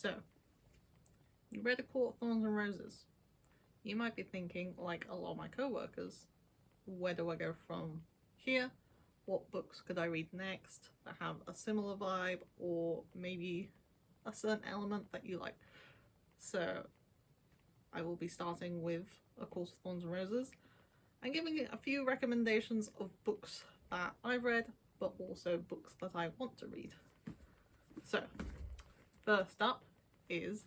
So, you read A Court of Thorns and Roses. You might be thinking, like a lot of my co-workers, where do I go from here? What books could I read next that have a similar vibe or maybe a certain element that you like? So I will be starting with A Court of Thorns and Roses and giving a few recommendations of books that I've read, but also books that I want to read. So, first up is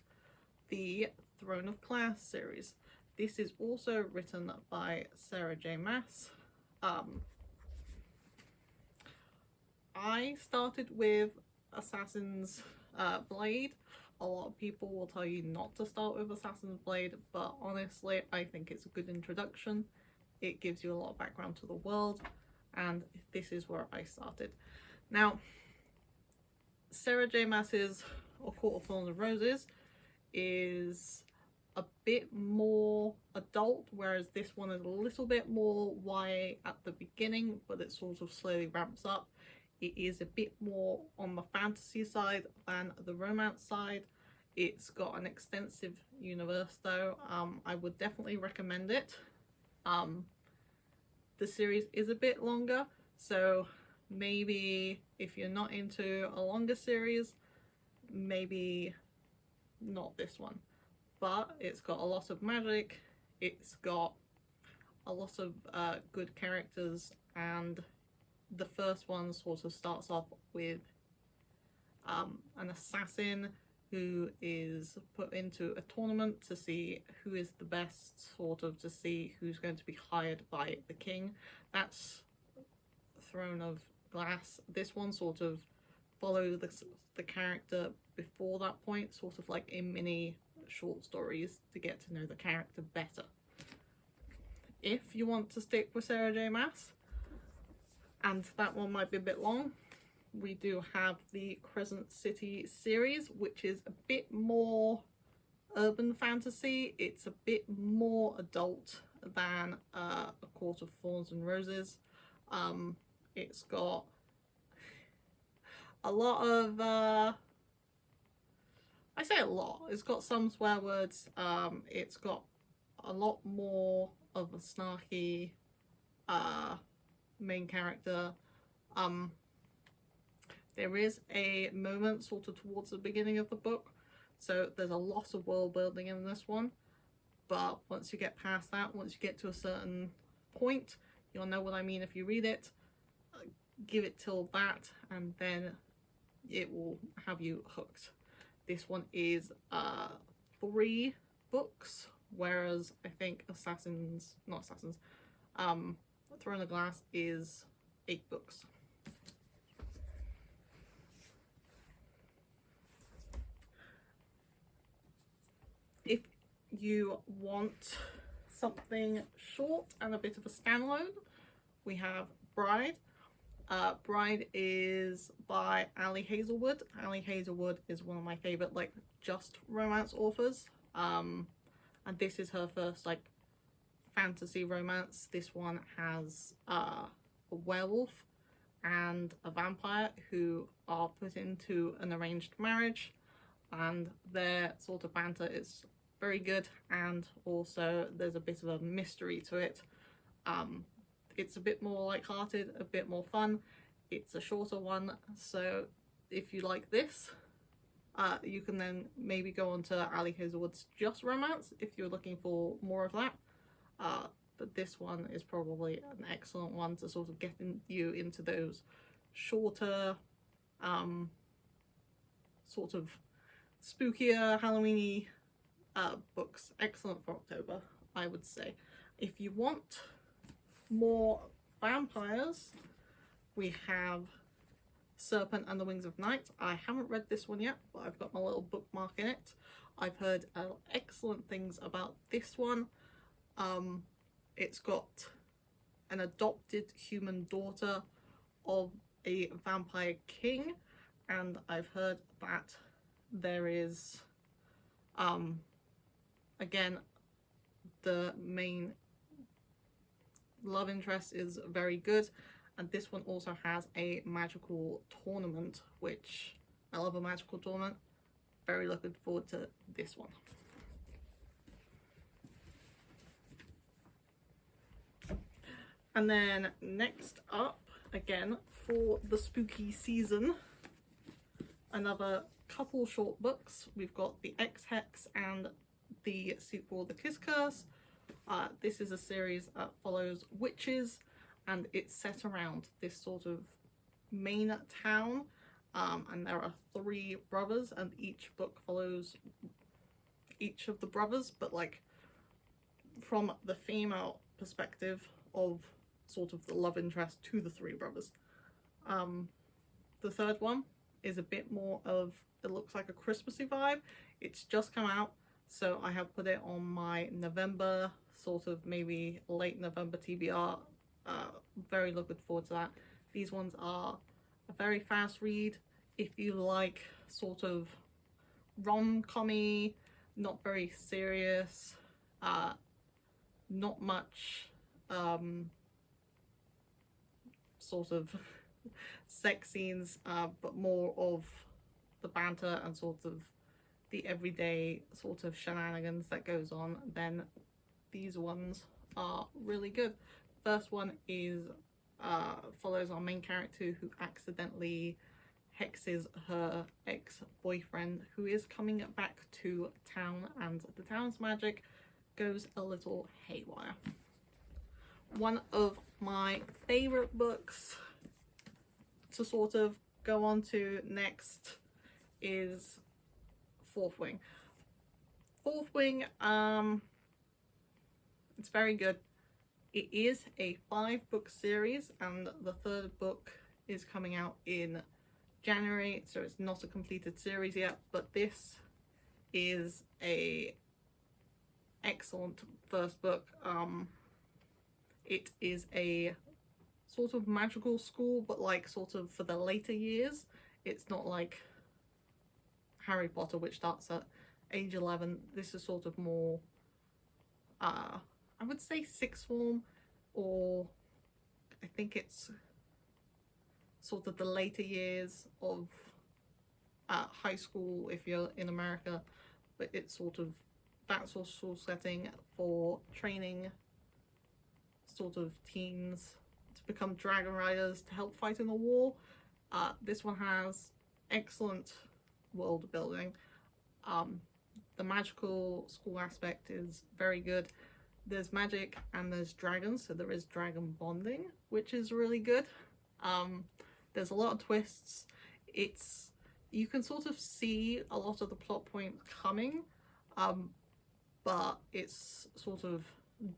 the Throne of Glass series. This is also written by Sarah J. Maas. I started with Assassin's Blade. A lot of people will tell you not to start with Assassin's Blade, but honestly, I think it's a good introduction. It gives you a lot of background to the world, and this is where I started. Now, Sarah J. Maas's A Court of Thorns and Roses is a bit more adult, whereas this one is a little bit more YA at the beginning, but it sort of slowly ramps up. It is a bit more on the fantasy side than the romance side. It's got an extensive universe though. I would definitely recommend it. The series is a bit longer, so maybe if you're not into a longer series, maybe not this one. But it's got a lot of magic, it's got a lot of good characters, and the first one sort of starts off with an assassin who is put into a tournament to see who is the best, sort of to see who's going to be hired by the king. That's Throne of Glass. This one sort of follows the character before that point, sort of like in mini short stories to get to know the character better. If you want to stick with Sarah J. Maas, and that one might be a bit long, we do have the Crescent City series, which is a bit more urban fantasy. It's a bit more adult than A Court of Thorns and Roses. It's got a lot of I say a lot, it's got some swear words. It's got a lot more of a snarky main character. There is a moment sort of towards the beginning of the book, so there's a lot of world building in this one, but once you get past that, once you get to a certain point, you'll know what I mean if you read it. Give it till that and then it will have you hooked. This one is 3 books, whereas I think Throne of Glass is 8 books. If you want something short and a bit of a standalone, we have Bride. Bride is by Ali Hazelwood. Ali Hazelwood is one of my favourite just romance authors. And this is her first fantasy romance. This one has a werewolf and a vampire who are put into an arranged marriage, and their sort of banter is very good, and also there's a bit of a mystery to it. It's a bit more light-hearted, a bit more fun. It's a shorter one, so if you like this, you can then maybe go on to Ali Hazelwood's Just Romance if you're looking for more of that. But this one is probably an excellent one to sort of get you into those shorter, sort of spookier, Halloween-y books. Excellent for October, I would say. If you want more vampires, we have Serpent and the Wings of Night. I haven't read this one yet, but I've got my little bookmark in it. I've heard excellent things about this one. It's got an adopted human daughter of a vampire king, and I've heard that there is again, the main love interest is very good, and this one also has a magical tournament, which I love a magical tournament. very looking forward to this one. And then next up, again for the spooky season, another couple short books. We've got the Ex-Hex and the sequel, The Kiss Curse. This is a series that follows witches, and it's set around this sort of main town, and there are 3 brothers, and each book follows each of the brothers, but like from the female perspective of sort of the love interest to the 3 brothers. The third one is a bit more of, it looks like a Christmassy vibe. It's just come out, so I have put it on my November, sort of maybe late November TBR. Very looking forward to that. These ones are a very fast read. If you like sort of rom-com-y, not very serious, not much sort of sex scenes, but more of the banter and sort of the everyday sort of shenanigans that goes on, then these ones are really good. First one is follows our main character who accidentally hexes her ex-boyfriend, who is coming back to town, and the town's magic goes a little haywire. One of my favorite books to sort of go on to next is Fourth Wing. Fourth Wing, it's very good. It is a 5-book series, and the 3rd book is coming out in January, so it's not a completed series yet, but this is a excellent first book. It is a sort of magical school, but like sort of for the later years. It's not like Harry Potter, which starts at age 11. This is sort of more, I would say 6th form, or I think it's sort of the later years of high school if you're in America, but it's sort of that sort of school setting for training sort of teens to become dragon riders to help fight in the war. This one has excellent world building. The magical school aspect is very good. There's magic and there's dragons, so there is dragon bonding, which is really good. There's a lot of twists. You can sort of see a lot of the plot points coming, but it's sort of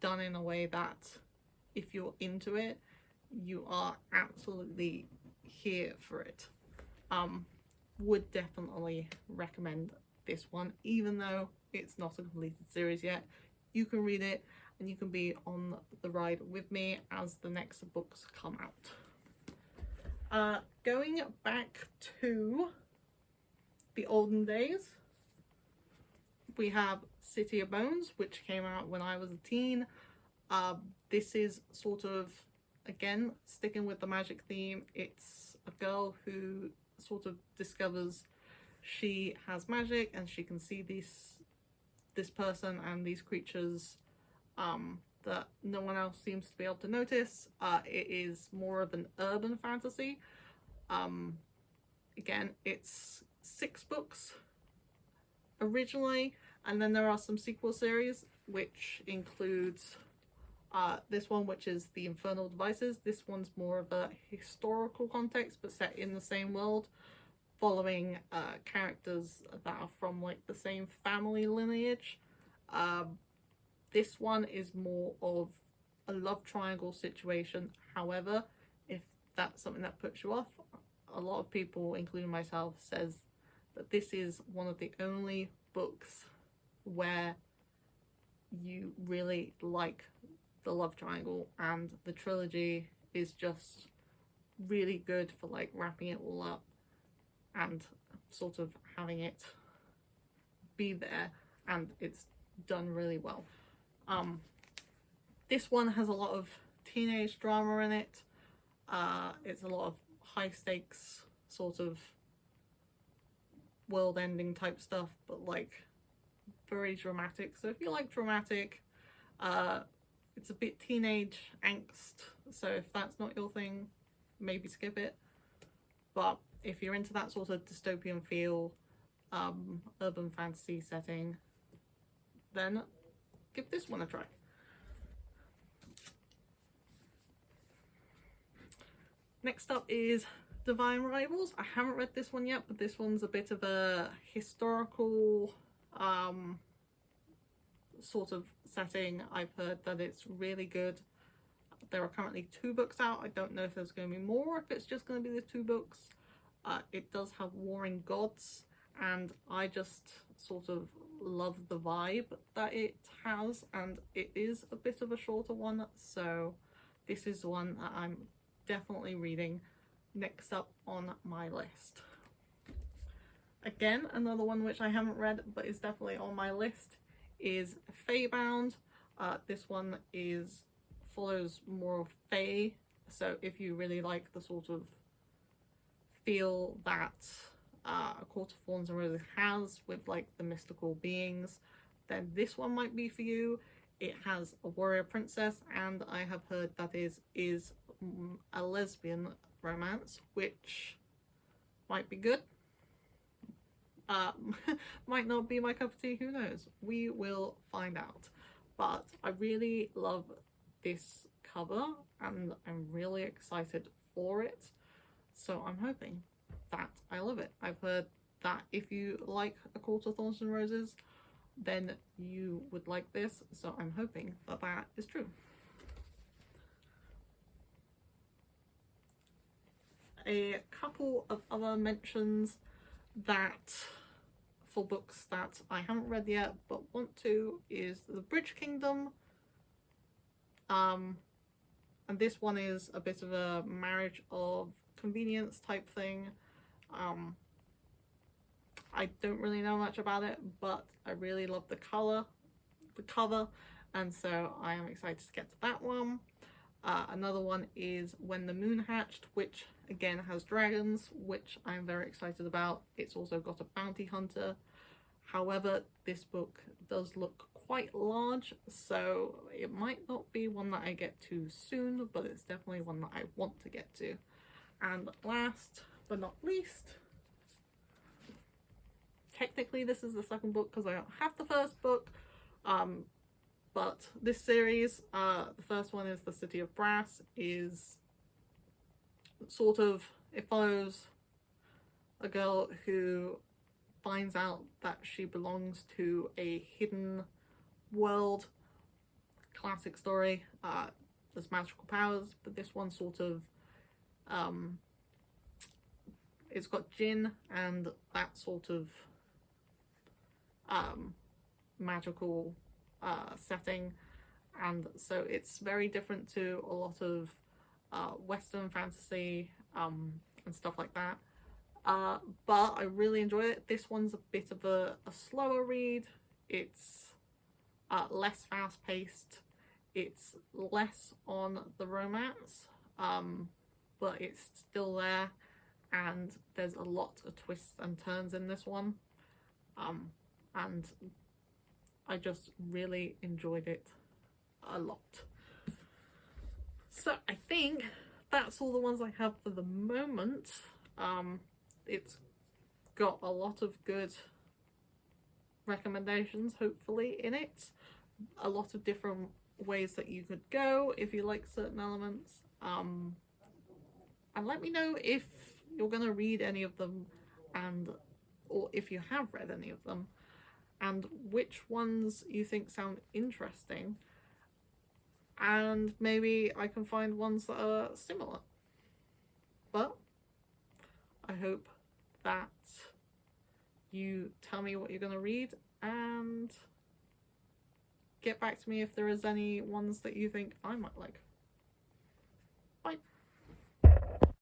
done in a way that if you're into it, you are absolutely here for it. Would definitely recommend this one, even though it's not a completed series yet. You can read it and you can be on the ride with me as the next books come out. Going back to the olden days, we have City of Bones, which came out when I was a teen. This is sort of, again, sticking with the magic theme. It's a girl who sort of discovers she has magic and she can see this person and these creatures that no one else seems to be able to notice. It is more of an urban fantasy. Again, it's 6 books originally, and then there are some sequel series, which includes this one, which is The Infernal Devices. This one's more of a historical context, but set in the same world, following characters that are from like the same family lineage. This one is more of a love triangle situation. However, if that's something that puts you off, a lot of people, including myself, says that this is one of the only books where you really like the love triangle, and the trilogy is just really good for like wrapping it all up and sort of having it be there, and it's done really well. This one has a lot of teenage drama in it. It's a lot of high stakes sort of world ending type stuff, but like very dramatic. So if you like dramatic, it's a bit teenage angst, so if that's not your thing, maybe skip it. But if you're into that sort of dystopian feel, urban fantasy setting, then give this one a try. Next up is Divine Rivals. I haven't read this one yet, but this one's a bit of a historical sort of setting. I've heard that it's really good. There are currently 2 books out. I don't know if there's going to be more or if it's just going to be the 2 books. It does have warring gods, and I just sort of love the vibe that it has, and it is a bit of a shorter one, so this is one that I'm definitely reading next up on my list. Again, another one which I haven't read but is definitely on my list is Feybound. This one follows more of Fae, so if you really like the sort of feel that A Court of Thorns and Roses has with like the mystical beings, then this one might be for you. It has a warrior princess, and I have heard that is a lesbian romance, which might be good. Might not be my cup of tea, who knows? We will find out. But I really love this cover and I'm really excited for it. So I'm hoping that I love it. I've heard that if you like A Court of Thorns and Roses, then you would like this. So I'm hoping that that is true. A couple of other mentions that for books that I haven't read yet but want to is The Bridge Kingdom. And this one is a bit of a marriage of convenience type thing. I don't really know much about it, but I really love the cover, and so I am excited to get to that one. Another one is When the Moon Hatched, which again has dragons, which I'm very excited about. It's also got a bounty hunter. However, this book does look quite large, so it might not be one that I get to soon, but it's definitely one that I want to get to. And last but not least, technically this is the second book because I don't have the first book, but this series, the first one is The City of Brass, is sort of, it follows a girl who finds out that she belongs to a hidden world. Classic story. There's magical powers, but this one sort of it's got djinn and that sort of magical setting, and so it's very different to a lot of Western fantasy and stuff like that. But I really enjoy it. This one's a bit of a slower read. It's less fast-paced. It's less on the romance, but it's still there, and there's a lot of twists and turns in this one, and I just really enjoyed it a lot. So I think that's all the ones I have for the moment. It's got a lot of good recommendations, hopefully, in it. A lot of different ways that you could go if you like certain elements. And let me know if you're going to read any of them, or if you have read any of them, and which ones you think sound interesting, and maybe I can find ones that are similar. But I hope that you tell me what you're going to read and get back to me if there is any ones that you think I might like.